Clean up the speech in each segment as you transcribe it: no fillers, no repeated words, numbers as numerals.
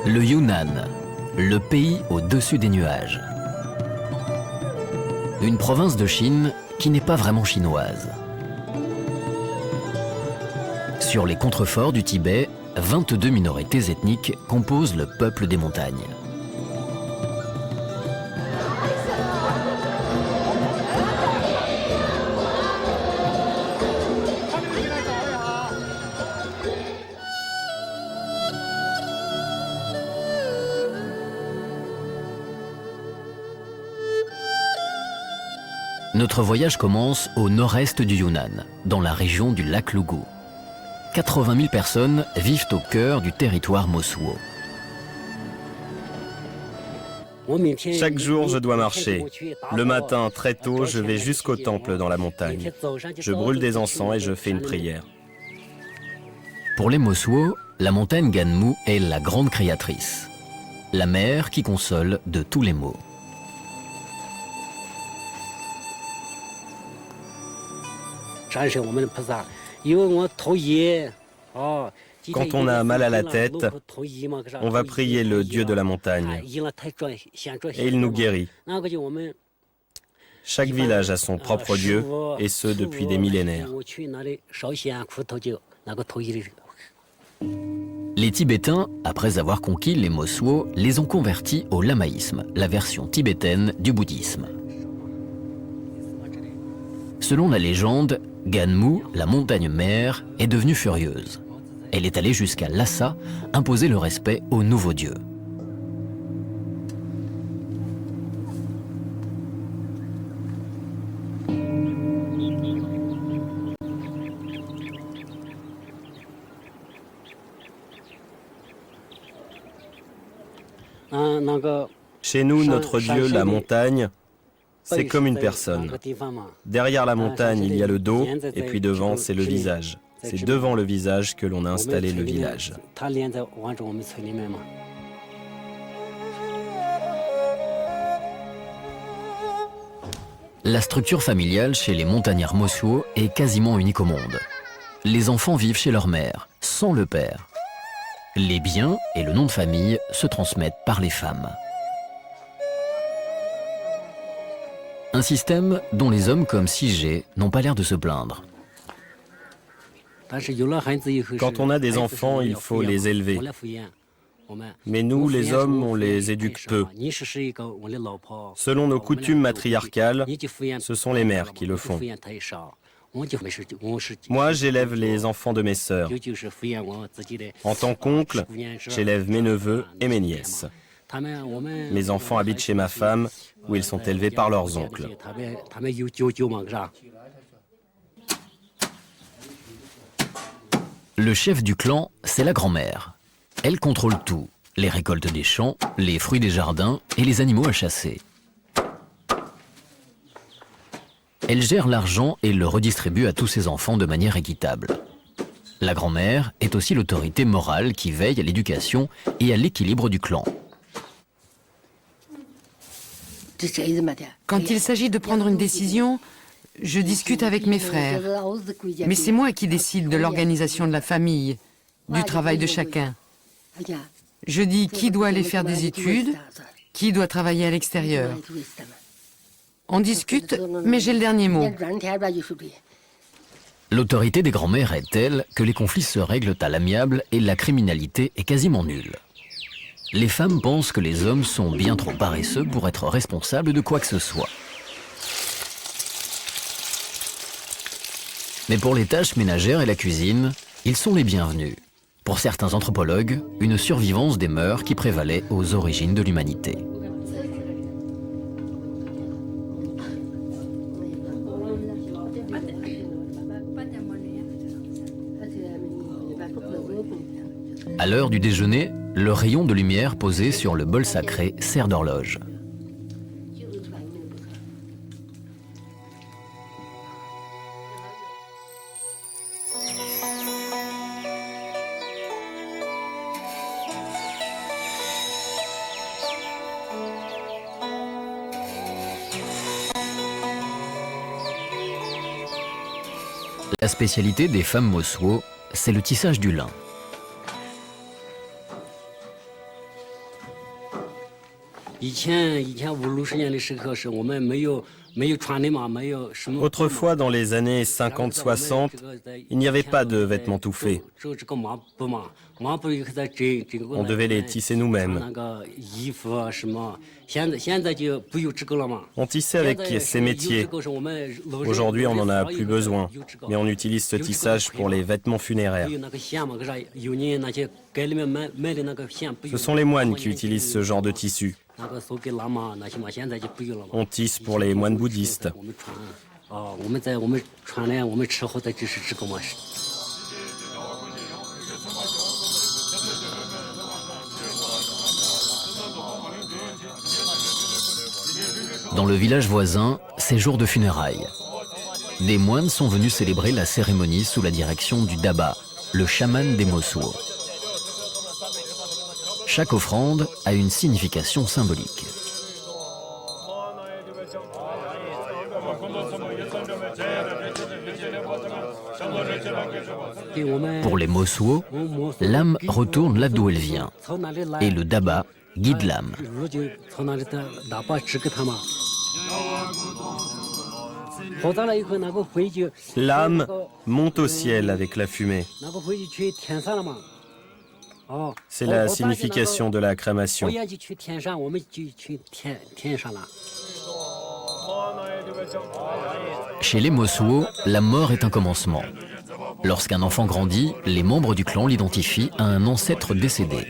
Le Yunnan, le pays au-dessus des nuages. Une province de Chine qui n'est pas vraiment chinoise. Sur les contreforts du Tibet, 22 minorités ethniques composent le peuple des montagnes. Notre voyage commence au nord-est du Yunnan, dans la région du lac Lugu. 80 000 personnes vivent au cœur du territoire Mosuo. Chaque jour, je dois marcher. Le matin, très tôt, je vais jusqu'au temple dans la montagne. Je brûle des encens et je fais une prière. Pour les Mosuo, la montagne Ganmu est la grande créatrice, la mère qui console de tous les maux. Quand on a mal à la tête, on va prier le dieu de la montagne et il nous guérit. Chaque village a son propre dieu et ce depuis des millénaires. Les Tibétains, après avoir conquis les Mosuo, les ont convertis au lamaïsme, la version tibétaine du bouddhisme. Selon la légende, Ganmu, la montagne mère, est devenue furieuse. Elle est allée jusqu'à Lhasa, imposer le respect au nouveau dieu. Chez nous, notre dieu, la montagne, c'est comme une personne. Derrière la montagne, il y a le dos, et puis devant, c'est le visage. C'est devant le visage que l'on a installé le village. La structure familiale chez les montagnards Mosuo est quasiment unique au monde. Les enfants vivent chez leur mère, sans le père. Les biens et le nom de famille se transmettent par les femmes. Un système dont les hommes comme Sige n'ont pas l'air de se plaindre. Quand on a des enfants, il faut les élever. Mais nous, les hommes, on les éduque peu. Selon nos coutumes matriarcales, ce sont les mères qui le font. Moi, j'élève les enfants de mes sœurs. En tant qu'oncle, j'élève mes neveux et mes nièces. Mes enfants habitent chez ma femme, où ils sont élevés par leurs oncles. Le chef du clan, c'est la grand-mère. Elle contrôle tout, les récoltes des champs, les fruits des jardins et les animaux à chasser. Elle gère l'argent et le redistribue à tous ses enfants de manière équitable. La grand-mère est aussi l'autorité morale qui veille à l'éducation et à l'équilibre du clan. Quand il s'agit de prendre une décision, je discute avec mes frères. Mais c'est moi qui décide de l'organisation de la famille, du travail de chacun. Je dis qui doit aller faire des études, qui doit travailler à l'extérieur. On discute, mais j'ai le dernier mot. L'autorité des grands-mères est telle que les conflits se règlent à l'amiable et la criminalité est quasiment nulle. Les femmes pensent que les hommes sont bien trop paresseux pour être responsables de quoi que ce soit. Mais pour les tâches ménagères et la cuisine, ils sont les bienvenus. Pour certains anthropologues, une survivance des mœurs qui prévalait aux origines de l'humanité. À l'heure du déjeuner, Le rayon de lumière posé sur le bol sacré sert d'horloge. La spécialité des femmes Mosuo, c'est le tissage du lin. Autrefois, dans les années 50-60, il n'y avait pas de vêtements tout faits. On devait les tisser nous-mêmes. On tissait avec ces métiers. Aujourd'hui, on n'en a plus besoin, mais on utilise ce tissage pour les vêtements funéraires. Ce sont les moines qui utilisent ce genre de tissu. On tisse pour les moines bouddhistes. Dans le village voisin, c'est jour de funérailles. Des moines sont venus célébrer la cérémonie sous la direction du Daba, le chaman des Mosuo. Chaque offrande a une signification symbolique. Pour les Mosuo, l'âme retourne là d'où elle vient, et le Daba guide l'âme. L'âme monte au ciel avec la fumée. C'est la signification de la crémation. Chez les Mosuo, la mort est un commencement. Lorsqu'un enfant grandit, les membres du clan l'identifient à un ancêtre décédé.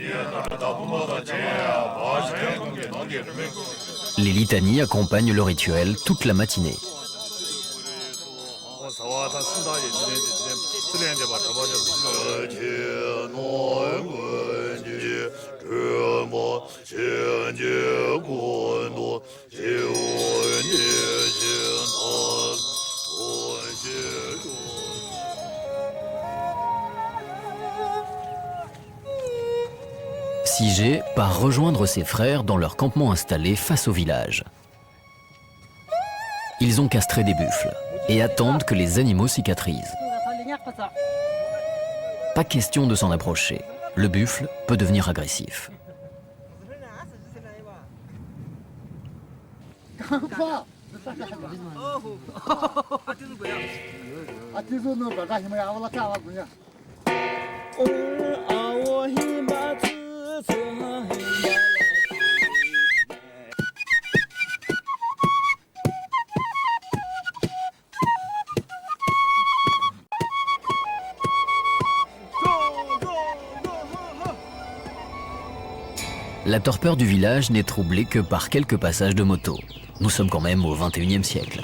Les litanies accompagnent le rituel toute la matinée. Sige part rejoindre ses frères dans leur campement installé face au village. Ils ont castré des buffles et attendent que les animaux cicatrisent. Pas question de s'en approcher. Le buffle peut devenir agressif. La torpeur du village n'est troublée que par quelques passages de moto. Nous sommes quand même au XXIe siècle.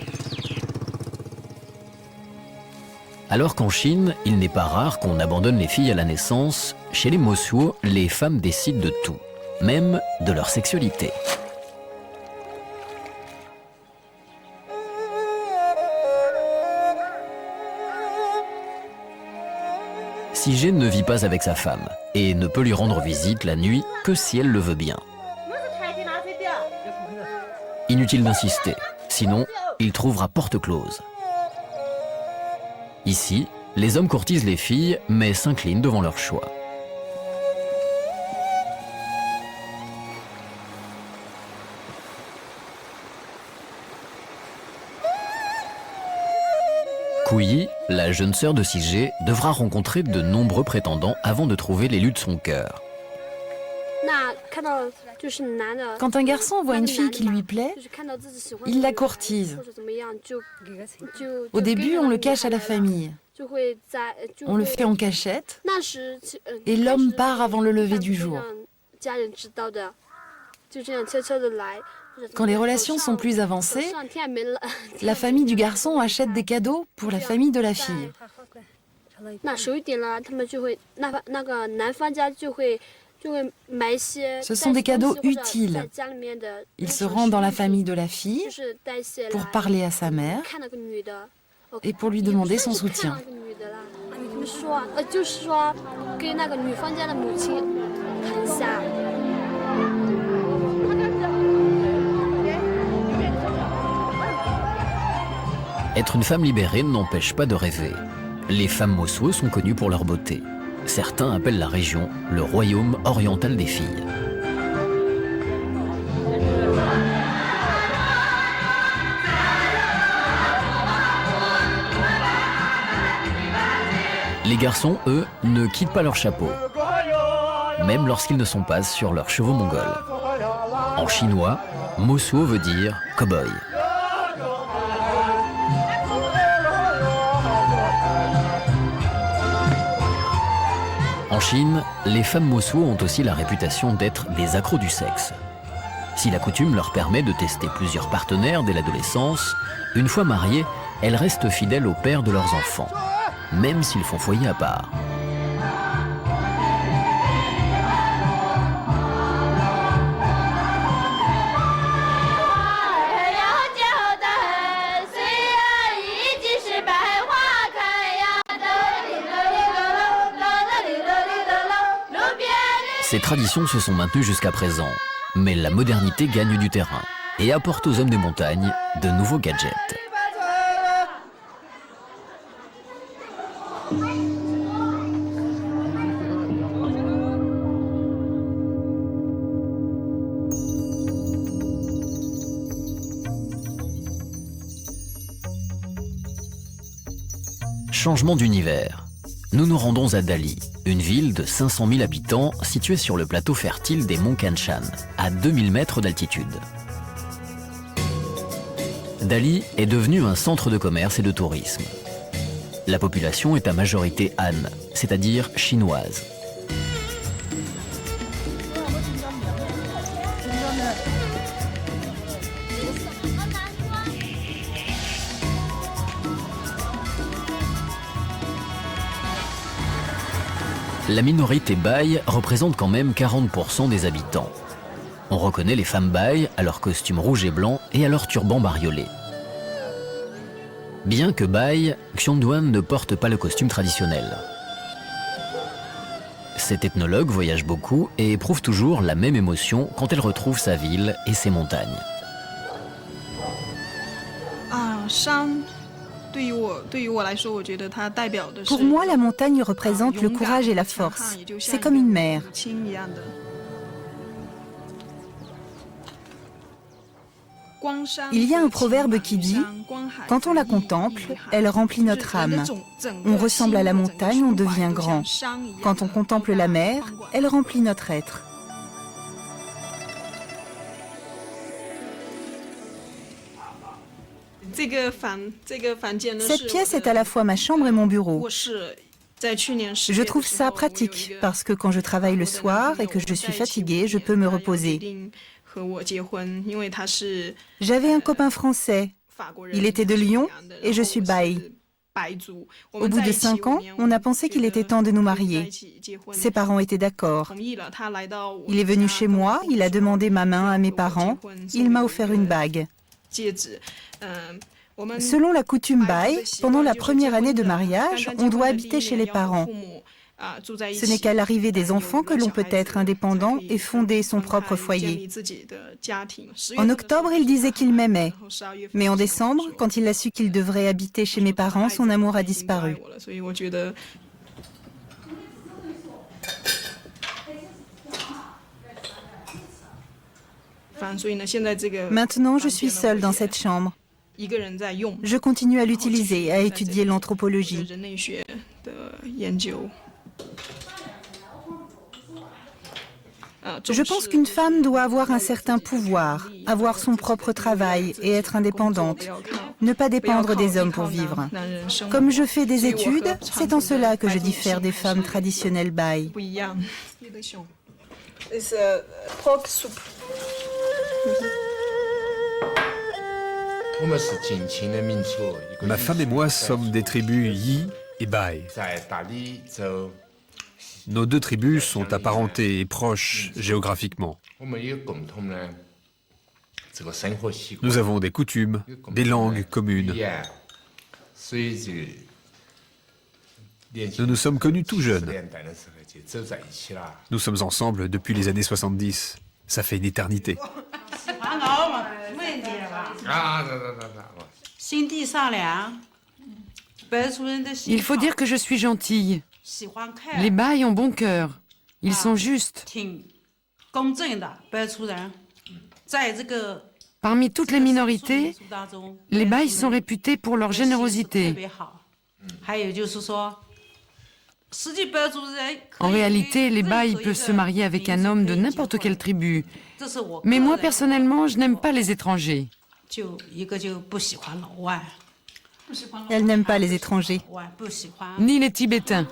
Alors qu'en Chine, il n'est pas rare qu'on abandonne les filles à la naissance, chez les Mosuo, les femmes décident de tout, même de leur sexualité. Sige ne vit pas avec sa femme et ne peut lui rendre visite la nuit que si elle le veut bien. Inutile d'insister, sinon il trouvera porte close. Ici, les hommes courtisent les filles mais s'inclinent devant leur choix. Kuyi, la jeune sœur de Sige, devra rencontrer de nombreux prétendants avant de trouver l'élu de son cœur. Quand un garçon voit une fille qui lui plaît, il la courtise. Au début, on le cache à la famille. On le fait en cachette et l'homme part avant le lever du jour. Quand les relations sont plus avancées, la famille du garçon achète des cadeaux pour la famille de la fille. Ce sont des cadeaux utiles. Il se rend dans la famille de la fille pour parler à sa mère et pour lui demander son soutien. Être une femme libérée n'empêche pas de rêver. Les femmes Mosuo sont connues pour leur beauté. Certains appellent la région le royaume oriental des filles. Les garçons, eux, ne quittent pas leur chapeau, même lorsqu'ils ne sont pas sur leurs chevaux mongols. En chinois, Mosuo veut dire cow-boy. En Chine, les femmes Mosuo ont aussi la réputation d'être des accros du sexe. Si la coutume leur permet de tester plusieurs partenaires dès l'adolescence, une fois mariées, elles restent fidèles au père de leurs enfants, même s'ils font foyer à part. Ces traditions se sont maintenues jusqu'à présent, mais la modernité gagne du terrain et apporte aux hommes des montagnes de nouveaux gadgets. Changement d'univers. Nous nous rendons à Dali, une ville de 500 000 habitants située sur le plateau fertile des monts Kanshan, à 2000 mètres d'altitude. Dali est devenu un centre de commerce et de tourisme. La population est à majorité Han, c'est-à-dire chinoise. La minorité Bai représente quand même 40% des habitants. On reconnaît les femmes Bai à leurs costumes rouges et blancs et à leurs turbans bariolés. Bien que Bai, Xiongduan ne porte pas le costume traditionnel. Cette ethnologue voyage beaucoup et éprouve toujours la même émotion quand elle retrouve sa ville et ses montagnes. Pour moi, la montagne représente le courage et la force. C'est comme une mère. Il y a un proverbe qui dit « Quand on la contemple, elle remplit notre âme. On ressemble à la montagne, on devient grand. Quand on contemple la mer, elle remplit notre être. » Cette pièce est à la fois ma chambre et mon bureau. Je trouve ça pratique parce que quand je travaille le soir et que je suis fatiguée, je peux me reposer. J'avais un copain français. Il était de Lyon et je suis Bai. Au bout de 5 ans, on a pensé qu'il était temps de nous marier. Ses parents étaient d'accord. Il est venu chez moi, il a demandé ma main à mes parents, il m'a offert une bague. Selon la coutume Bai, pendant la première année de mariage, on doit habiter chez les parents. Ce n'est qu'à l'arrivée des enfants que l'on peut être indépendant et fonder son propre foyer. En octobre, il disait qu'il m'aimait. Mais en décembre, quand il a su qu'il devrait habiter chez mes parents, son amour a disparu. Maintenant, je suis seule dans cette chambre. Je continue à l'utiliser, à étudier l'anthropologie. Je pense qu'une femme doit avoir un certain pouvoir, avoir son propre travail et être indépendante, ne pas dépendre des hommes pour vivre. Comme je fais des études, c'est en cela que je diffère des femmes traditionnelles Bai. Ma femme et moi sommes des tribus Yi et Bai. Nos deux tribus sont apparentées et proches géographiquement. Nous avons des coutumes, des langues communes. Nous nous sommes connus tout jeunes. Nous sommes ensemble depuis les années 70. Ça fait une éternité. Il faut dire que je suis gentille. Les Baï ont bon cœur. Ils sont justes. Parmi toutes les minorités, les Baï sont réputés pour leur générosité. En réalité, les Baï peuvent se marier avec un homme de n'importe quelle tribu. Mais moi, personnellement, je n'aime pas les étrangers. Elle n'aime pas les étrangers. Ni les Tibétains.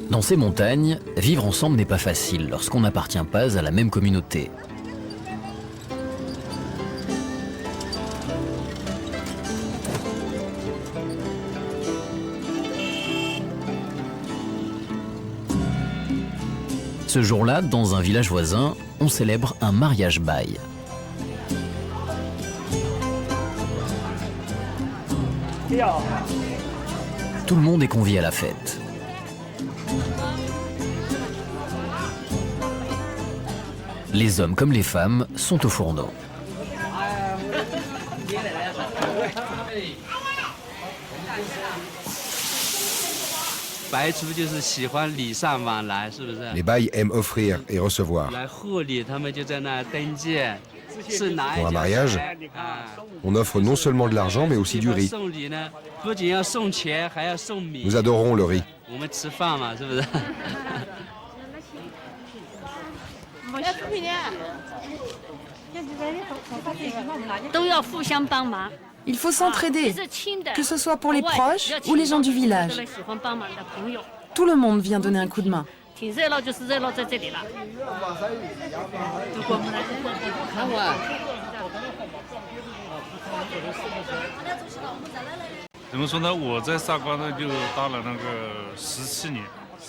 Dans ces montagnes, vivre ensemble n'est pas facile lorsqu'on n'appartient pas à la même communauté. Ce jour-là, dans un village voisin, on célèbre un mariage Baï. Tout le monde est convié à la fête. Les hommes comme les femmes sont au fourneau. Les Baï aiment offrir et recevoir. Pour un mariage, on offre non seulement de l'argent, mais aussi du riz. Nous adorons le riz. Il faut s'entraider, que ce soit pour les proches ou les gens du village. Tout le monde vient donner un coup de main. Je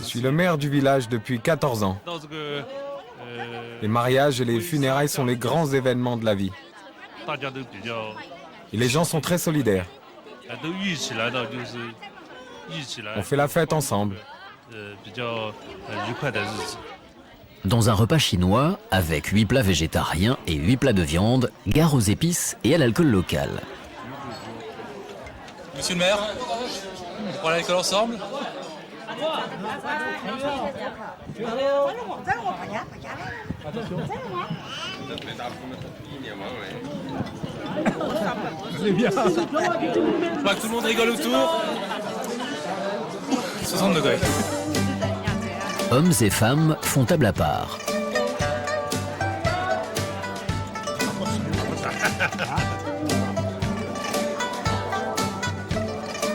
suis le maire du village depuis 14 ans. Les mariages et les funérailles sont les grands événements de la vie. Et les gens sont très solidaires. On fait la fête ensemble. Dans un repas chinois, avec 8 plats végétariens et 8 plats de viande, gare aux épices et à l'alcool local. Monsieur le maire, on prend l'alcool ensemble? C'est bien. Je vois que tout le monde rigole autour. 60 degrés. Hommes et femmes font table à part.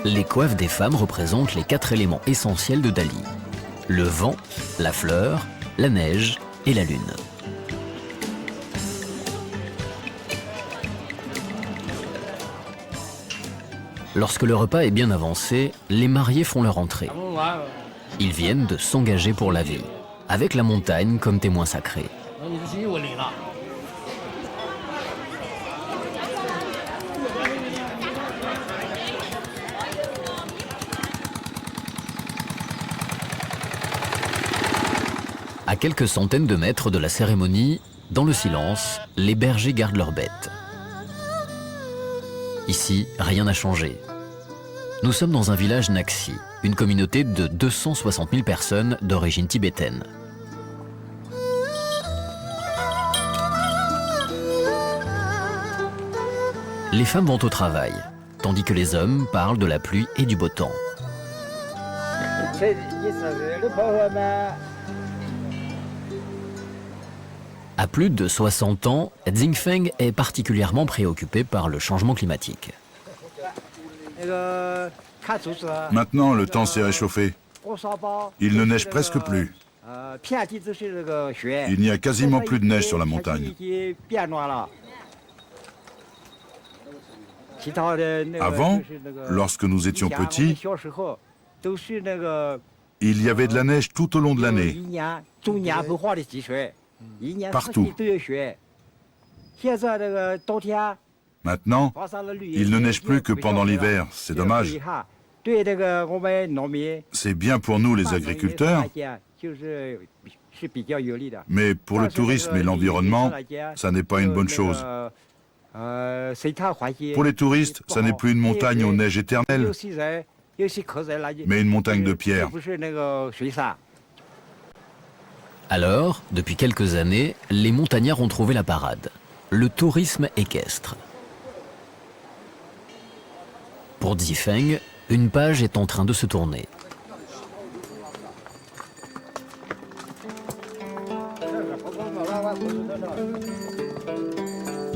Les coiffes des femmes représentent les 4 éléments essentiels de Dali. Le vent, la fleur, la neige et la lune. Lorsque le repas est bien avancé, les mariés font leur entrée. Ils viennent de s'engager pour la vie, avec la montagne comme témoin sacré. À quelques centaines de mètres de la cérémonie, dans le silence, les bergers gardent leurs bêtes. Ici, rien n'a changé. Nous sommes dans un village Naxi, une communauté de 260 000 personnes d'origine tibétaine. Les femmes vont au travail, tandis que les hommes parlent de la pluie et du beau temps. À plus de 60 ans, Xingfeng est particulièrement préoccupé par le changement climatique. Maintenant, le temps s'est réchauffé. Il ne neige presque plus. Il n'y a quasiment plus de neige sur la montagne. Avant, lorsque nous étions petits, Il y avait de la neige tout au long de l'année, partout. Maintenant, il ne neige plus que pendant l'hiver, c'est dommage. C'est bien pour nous les agriculteurs, mais pour le tourisme et l'environnement, ça n'est pas une bonne chose. Pour les touristes, ça n'est plus une montagne aux neiges éternelles, mais une montagne de pierre. Alors, depuis quelques années, les montagnards ont trouvé la parade, le tourisme équestre. Pour Zifeng, une page est en train de se tourner.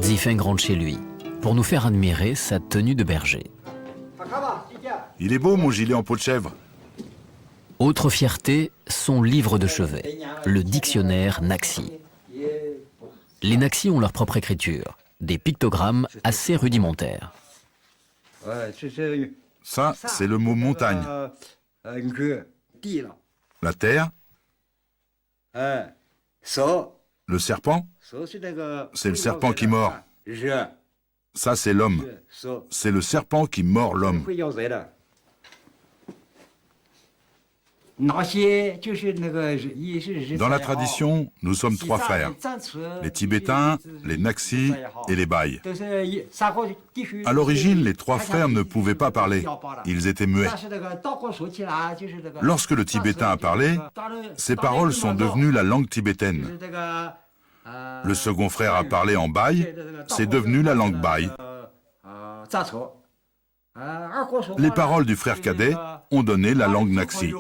Zifeng rentre chez lui pour nous faire admirer sa tenue de berger. Il est beau mon gilet en peau de chèvre. Autre fierté, son livre de chevet, le dictionnaire Naxi. Les Naxi ont leur propre écriture, des pictogrammes assez rudimentaires. Ça, c'est le mot montagne. La terre. Le serpent. C'est le serpent qui mord. Ça, c'est l'homme. C'est le serpent qui mord l'homme. Dans la tradition, nous sommes trois frères, les Tibétains, les Naxi et les Bai. À l'origine, les trois frères ne pouvaient pas parler, ils étaient muets. Lorsque le Tibétain a parlé, ses paroles sont devenues la langue tibétaine. Le second frère a parlé en Bai, c'est devenu la langue Bai. Les paroles du frère cadet ont donné la langue Naxi.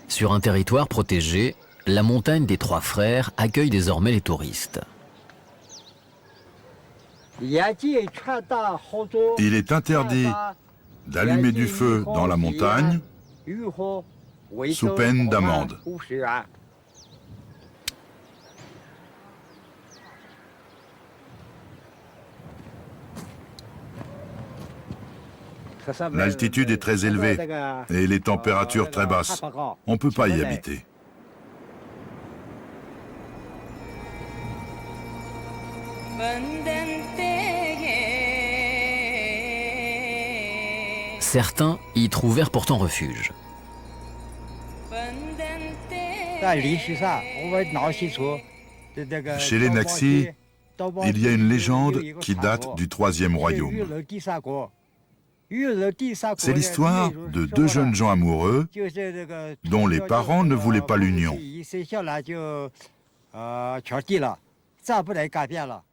Sur un territoire protégé, la montagne des Trois Frères accueille désormais les touristes. Il est interdit d'allumer du feu dans la montagne sous peine d'amende. L'altitude est très élevée et les températures très basses. On ne peut pas y habiter. Certains y trouvèrent pourtant refuge. Chez les Naxi, il y a une légende qui date du Troisième Royaume. C'est l'histoire de deux jeunes gens amoureux dont les parents ne voulaient pas l'union.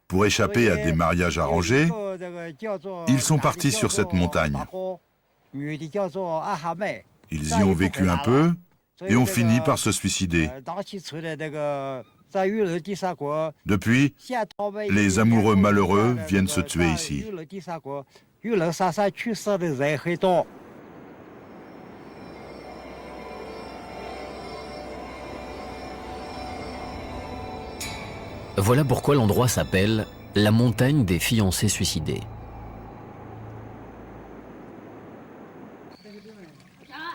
Pour échapper à des mariages arrangés, ils sont partis sur cette montagne. Ils y ont vécu un peu et ont fini par se suicider. Depuis, les amoureux malheureux viennent se tuer ici. Voilà pourquoi l'endroit s'appelle la montagne des fiancés suicidés.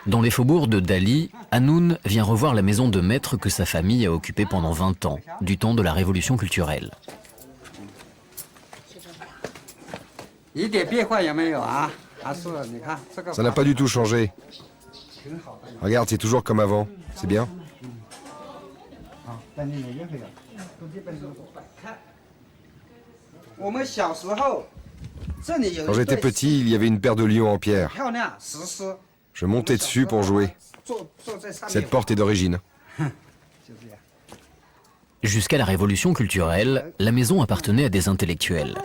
Dans les faubourgs de Dali, Hanoun vient revoir la maison de maître que sa famille a occupée pendant 20 ans, du temps de la révolution culturelle. Ça n'a pas du tout changé. Regarde, c'est toujours comme avant. C'est bien. Quand j'étais petit, il y avait une paire de lions en pierre. Je montais dessus pour jouer. Cette porte est d'origine. Jusqu'à la révolution culturelle, la maison appartenait à des intellectuels.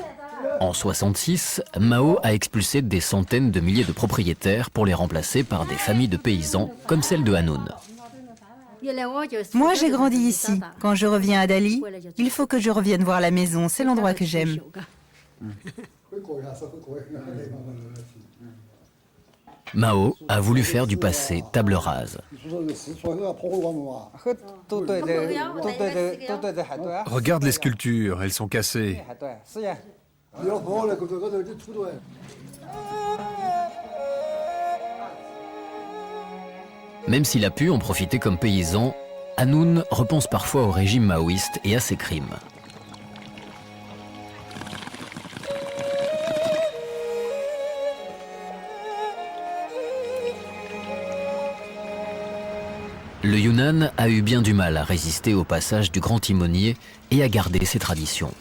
En 1966, Mao a expulsé des centaines de milliers de propriétaires pour les remplacer par des familles de paysans comme celle de Hanoun. Moi, j'ai grandi ici. Quand je reviens à Dali, il faut que je revienne voir la maison. C'est l'endroit que j'aime. Mao a voulu faire du passé table rase. Regarde les sculptures, elles sont cassées. Même s'il a pu en profiter comme paysan, Hanoun repense parfois au régime maoïste et à ses crimes. Le Yunnan a eu bien du mal à résister au passage du grand timonier et à garder ses traditions.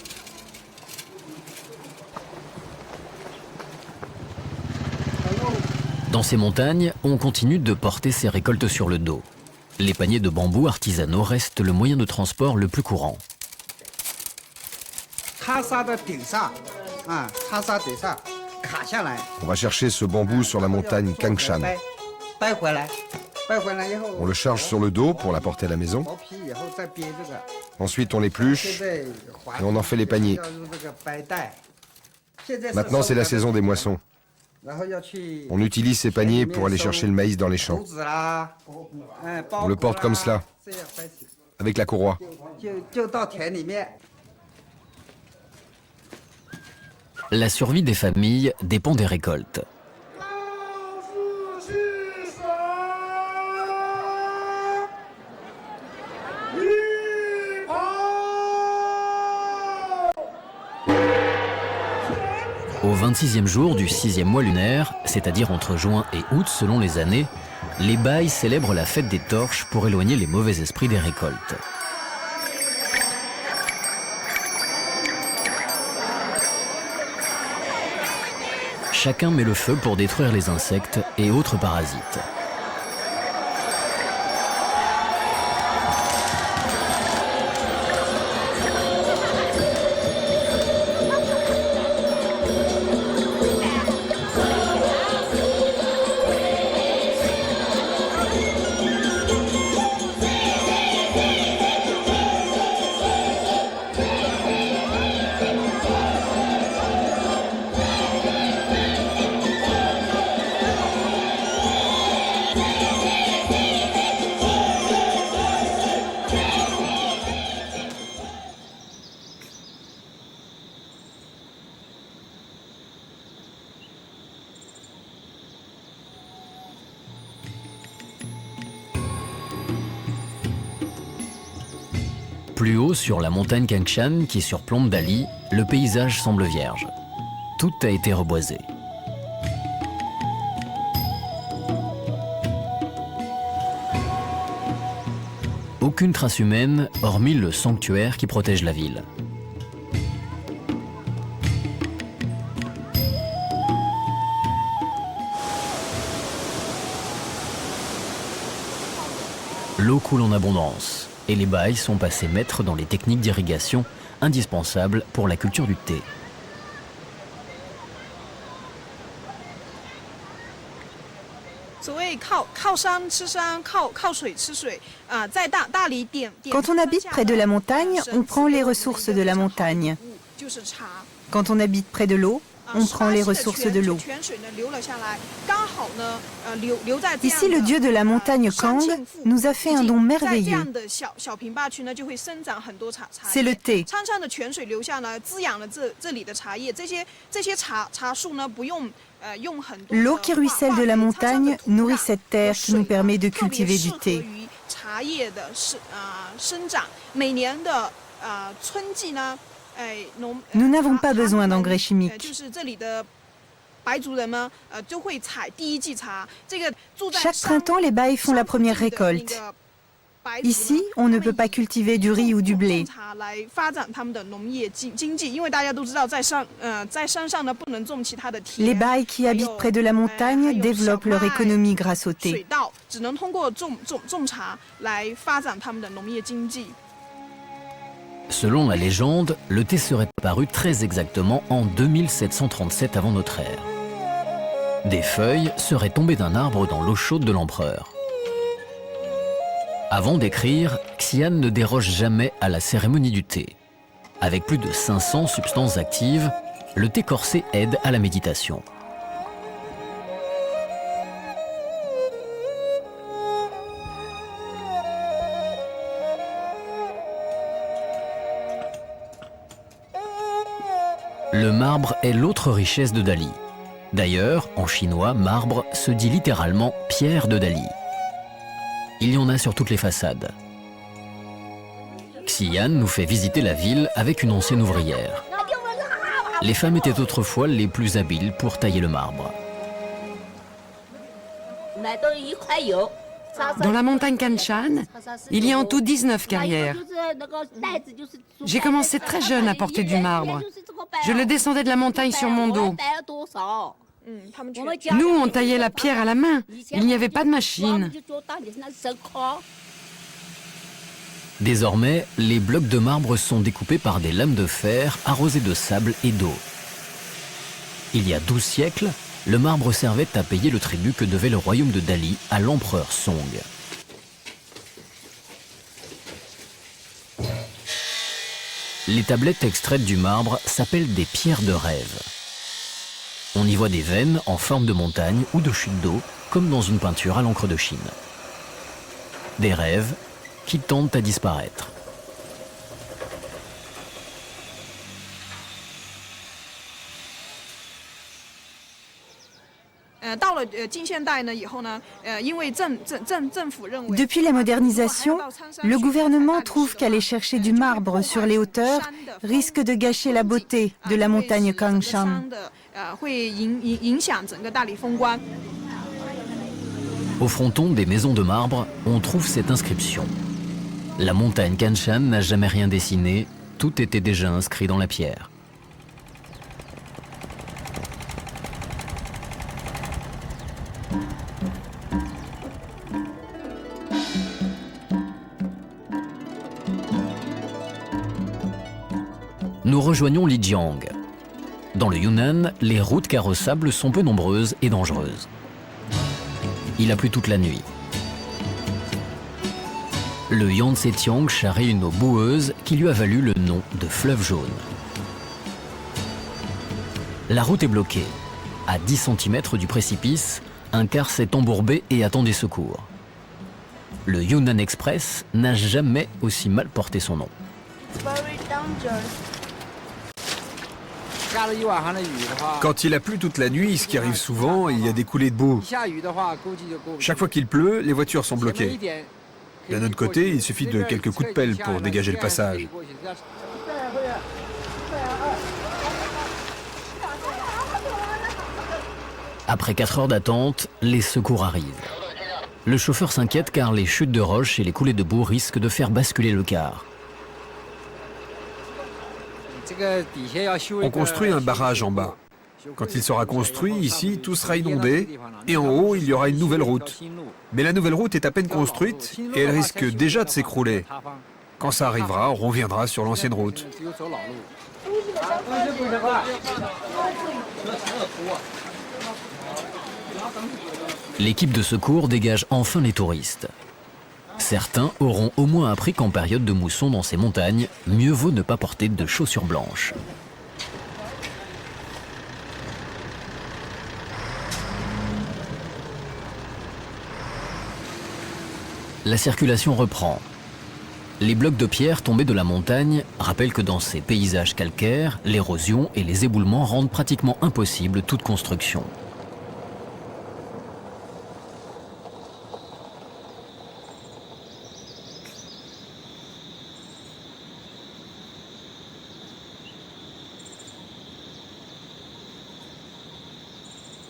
Dans ces montagnes, on continue de porter ses récoltes sur le dos. Les paniers de bambou artisanaux restent le moyen de transport le plus courant. On va chercher ce bambou sur la montagne Kangshan. On le charge sur le dos pour l'apporter à la maison. Ensuite, on l'épluche et on en fait les paniers. Maintenant, c'est la saison des moissons. On utilise ces paniers pour aller chercher le maïs dans les champs. On le porte comme cela, avec la courroie. La survie des familles dépend des récoltes. Au 26e jour du 6e mois lunaire, c'est-à-dire entre juin et août selon les années, les Baïs célèbrent la fête des torches pour éloigner les mauvais esprits des récoltes. Chacun met le feu pour détruire les insectes et autres parasites. Plus haut, sur la montagne Kangshan qui surplombe Dali, le paysage semble vierge. Tout a été reboisé. Aucune trace humaine, hormis le sanctuaire qui protège la ville. L'eau coule en abondance et les Baïs sont passés maîtres dans les techniques d'irrigation indispensables pour la culture du thé. Quand on habite près de la montagne, on prend les ressources de la montagne. Quand on habite près de l'eau, on prend les ressources de l'eau. Ici, le dieu de la montagne Kang nous a fait un don merveilleux. C'est le thé. L'eau qui ruisselle de la montagne nourrit cette terre qui nous permet de cultiver du thé. Nous n'avons pas besoin d'engrais chimiques. Chaque printemps, les Baïs font la première récolte. Ici, on ne peut pas cultiver du riz ou du blé. Les Baïs qui habitent près de la montagne développent leur économie grâce au thé. Selon la légende, le thé serait apparu très exactement en 2737 avant notre ère. Des feuilles seraient tombées d'un arbre dans l'eau chaude de l'empereur. Avant d'écrire, Xian ne déroge jamais à la cérémonie du thé. Avec plus de 500 substances actives, le thé corsé aide à la méditation. Le marbre est l'autre richesse de Dali. D'ailleurs, en chinois, marbre se dit littéralement pierre de Dali. Il y en a sur toutes les façades. Xian nous fait visiter la ville avec une ancienne ouvrière. Les femmes étaient autrefois les plus habiles pour tailler le marbre. Dans la montagne Kanshan, il y a en tout 19 carrières. J'ai commencé très jeune à porter du marbre. Je le descendais de la montagne sur mon dos. Nous, on taillait la pierre à la main. Il n'y avait pas de machine. Désormais, les blocs de marbre sont découpés par des lames de fer arrosées de sable et d'eau. Il y a 12 siècles, le marbre servait à payer le tribut que devait le royaume de Dali à l'empereur Song. Les tablettes extraites du marbre s'appellent des pierres de rêve. On y voit des veines en forme de montagne ou de chute d'eau, comme dans une peinture à l'encre de Chine. Des rêves qui tendent à disparaître. Depuis la modernisation, le gouvernement trouve qu'aller chercher du marbre sur les hauteurs risque de gâcher la beauté de la montagne Kanshan. Au fronton des maisons de marbre, on trouve cette inscription. La montagne Kanshan n'a jamais rien dessiné, tout était déjà inscrit dans la pierre. Nous rejoignons Lijiang. Dans le Yunnan, les routes carrossables sont peu nombreuses et dangereuses. Il a plu toute la nuit. Le Yangtze-Kiang charrie une eau boueuse qui lui a valu le nom de fleuve jaune. La route est bloquée. À 10 cm du précipice, un car s'est embourbé et attend des secours. Le Yunnan Express n'a jamais aussi mal porté son nom. Quand il a plu toute la nuit, ce qui arrive souvent, il y a des coulées de boue. Chaque fois qu'il pleut, les voitures sont bloquées. D'un autre côté, il suffit de quelques coups de pelle pour dégager le passage. Après 4 heures d'attente, les secours arrivent. Le chauffeur s'inquiète car les chutes de roches et les coulées de boue risquent de faire basculer le car. On construit un barrage en bas. Quand il sera construit, ici, tout sera inondé, et en haut, il y aura une nouvelle route. Mais la nouvelle route est à peine construite, et elle risque déjà de s'écrouler. Quand ça arrivera, on reviendra sur l'ancienne route. L'équipe de secours dégage enfin les touristes. Certains auront au moins appris qu'en période de mousson dans ces montagnes, mieux vaut ne pas porter de chaussures blanches. La circulation reprend. Les blocs de pierre tombés de la montagne rappellent que dans ces paysages calcaires, l'érosion et les éboulements rendent pratiquement impossible toute construction.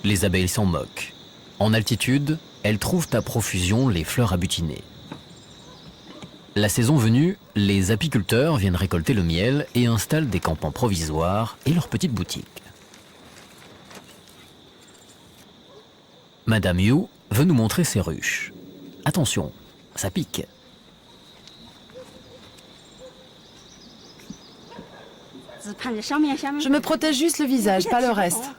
Les abeilles s'en moquent. En altitude, elles trouvent à profusion les fleurs à butiner. La saison venue, les apiculteurs viennent récolter le miel et installent des campements provisoires et leurs petites boutiques. Madame Yu veut nous montrer ses ruches. Attention, ça pique. Je me protège juste le visage, pas le reste.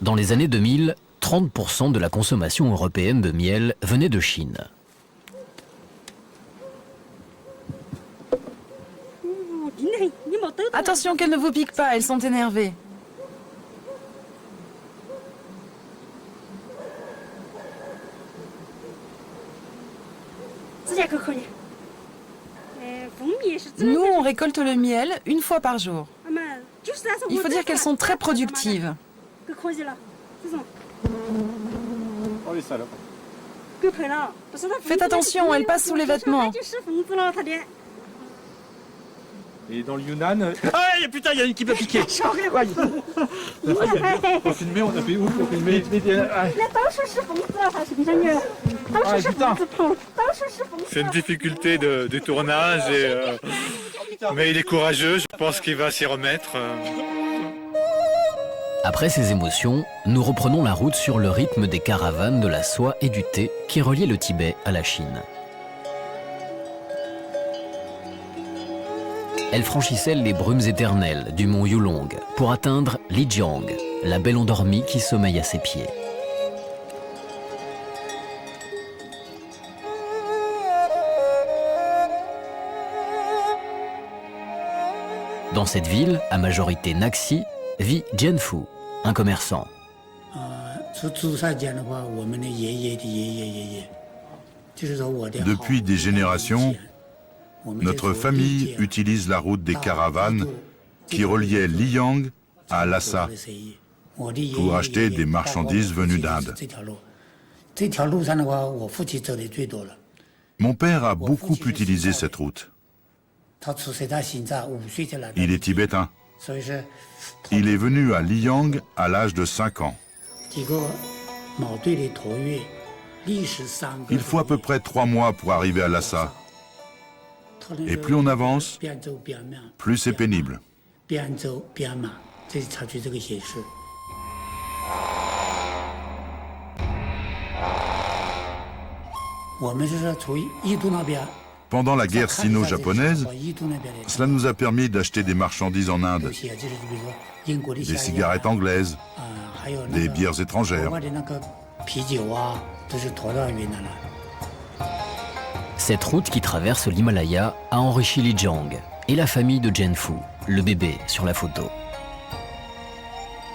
Dans les années 2000, 30% de la consommation européenne de miel venait de Chine. Attention qu'elles ne vous piquent pas, elles sont énervées. Nous, on récolte le miel une fois par jour. Il faut dire qu'elles sont très productives. Faites attention, elles passent sous les vêtements. Et dans le Yunnan... Ah, putain, il y a une qui m'a piqué. Pour filmer, on a fait où pour filmer? Ah, putain. C'est une difficulté de tournage, mais il est courageux, je pense qu'il va s'y remettre. Après ces émotions, nous reprenons la route sur le rythme des caravanes de la soie et du thé qui reliaient le Tibet à la Chine. Elle franchissait les brumes éternelles du mont Yulong pour atteindre Lijiang, la belle endormie qui sommeille à ses pieds. Dans cette ville, à majorité Naxi, vit Jianfu, un commerçant. Depuis des générations, notre famille utilise la route des caravanes qui reliait Liyang à Lhasa pour acheter des marchandises venues d'Inde. Mon père a beaucoup utilisé cette route. Il est tibétain. Il est venu à Liyang à l'âge de 5 ans. Il faut à peu près 3 mois pour arriver à Lhasa. Et plus on avance, plus c'est pénible. Pendant la guerre sino-japonaise, cela nous a permis d'acheter des marchandises en Inde, des cigarettes anglaises, des bières étrangères. Cette route qui traverse l'Himalaya a enrichi Lijiang et la famille de Jianfu, le bébé sur la photo.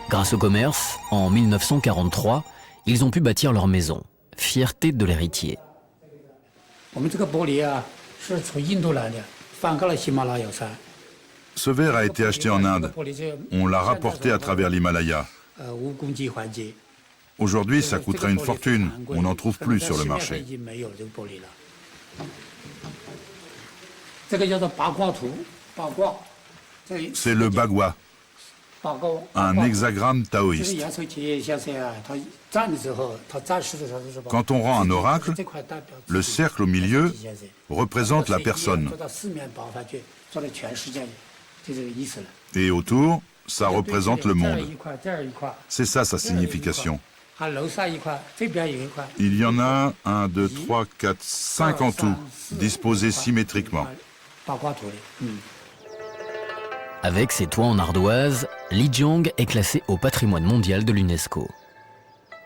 Grâce au commerce, en 1943, ils ont pu bâtir leur maison, fierté de l'héritier. Ce verre a été acheté en Inde. On l'a rapporté à travers l'Himalaya. Aujourd'hui, ça coûterait une fortune. On n'en trouve plus sur le marché. C'est le bagua, un hexagramme taoïste. Quand on rend un oracle, le cercle au milieu représente la personne. Et autour, ça représente le monde. C'est ça sa signification. Il y en a 1, 2, 3, 4, 5 en tout, disposés symétriquement. Avec ses toits en ardoise, Lijiang est classée au patrimoine mondial de l'UNESCO.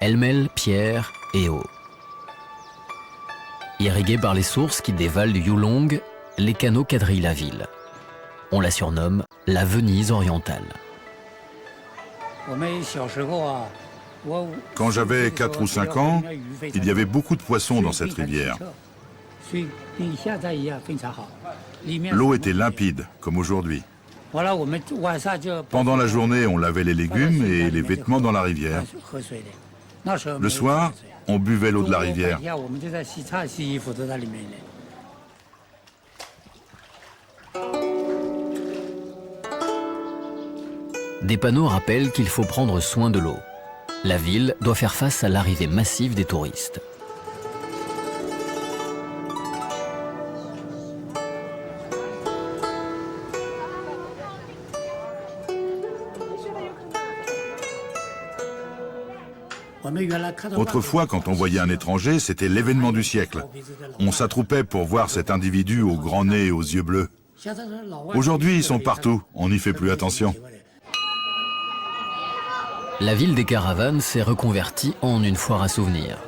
Elle mêle pierre et eau. Irriguée par les sources qui dévalent du Yulong, les canaux quadrillent la ville. On la surnomme la Venise orientale. Quand j'avais 4 ou 5 ans, il y avait beaucoup de poissons dans cette rivière. L'eau était limpide, comme aujourd'hui. Pendant la journée, on lavait les légumes et les vêtements dans la rivière. Le soir, on buvait l'eau de la rivière. Des panneaux rappellent qu'il faut prendre soin de l'eau. La ville doit faire face à l'arrivée massive des touristes. Autrefois, quand on voyait un étranger, c'était l'événement du siècle. On s'attroupait pour voir cet individu au grand nez et aux yeux bleus. Aujourd'hui, ils sont partout, on n'y fait plus attention. La ville des caravanes s'est reconvertie en une foire à souvenirs.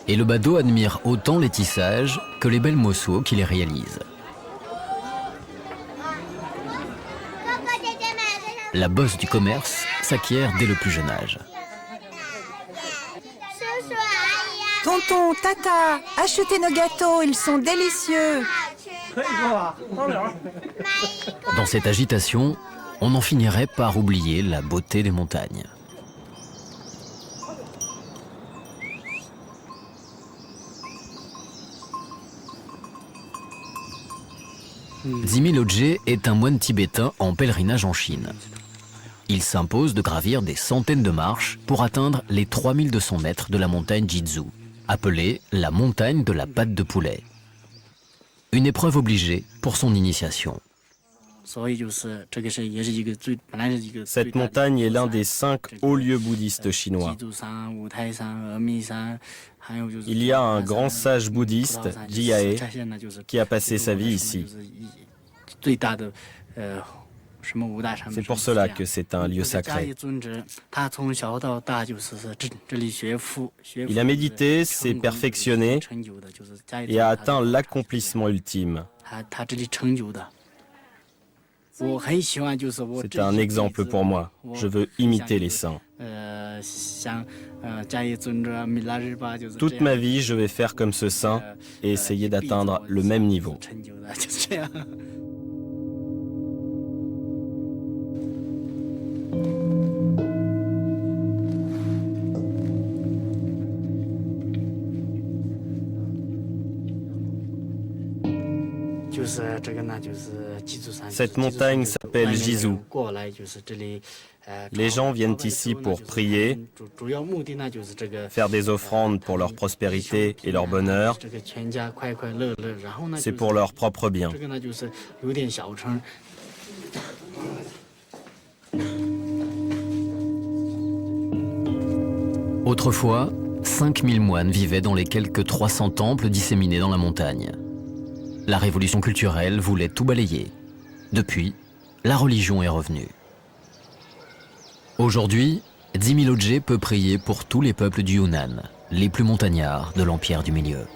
Et le badaud admire autant les tissages que les belles mosso qui les réalisent. La bosse du commerce s'acquiert dès le plus jeune âge. Tonton, tata, achetez nos gâteaux, ils sont délicieux. Dans cette agitation, on en finirait par oublier la beauté des montagnes. Dzimi Lodje est un moine tibétain en pèlerinage en Chine. Il s'impose de gravir des centaines de marches pour atteindre les 3200 mètres de la montagne Jizou, appelée la montagne de la patte de poulet. Une épreuve obligée pour son initiation. Cette montagne est l'un des 5 hauts lieux bouddhistes chinois. Il y a un grand sage bouddhiste, Jiae, qui a passé sa vie ici. C'est pour cela que c'est un lieu sacré. Il a médité, s'est perfectionné et a atteint l'accomplissement ultime. C'est un exemple pour moi. Je veux imiter les saints. Toute ma vie, je vais faire comme ce saint et essayer d'atteindre le même niveau. Cette montagne s'appelle Jizou. Les gens viennent ici pour prier, faire des offrandes pour leur prospérité et leur bonheur. C'est pour leur propre bien. Autrefois, 5000 moines vivaient dans les quelques 300 temples disséminés dans la montagne. La révolution culturelle voulait tout balayer. Depuis, la religion est revenue. Aujourd'hui, Dzimi Lodje peut prier pour tous les peuples du Yunnan, les plus montagnards de l'Empire du Milieu.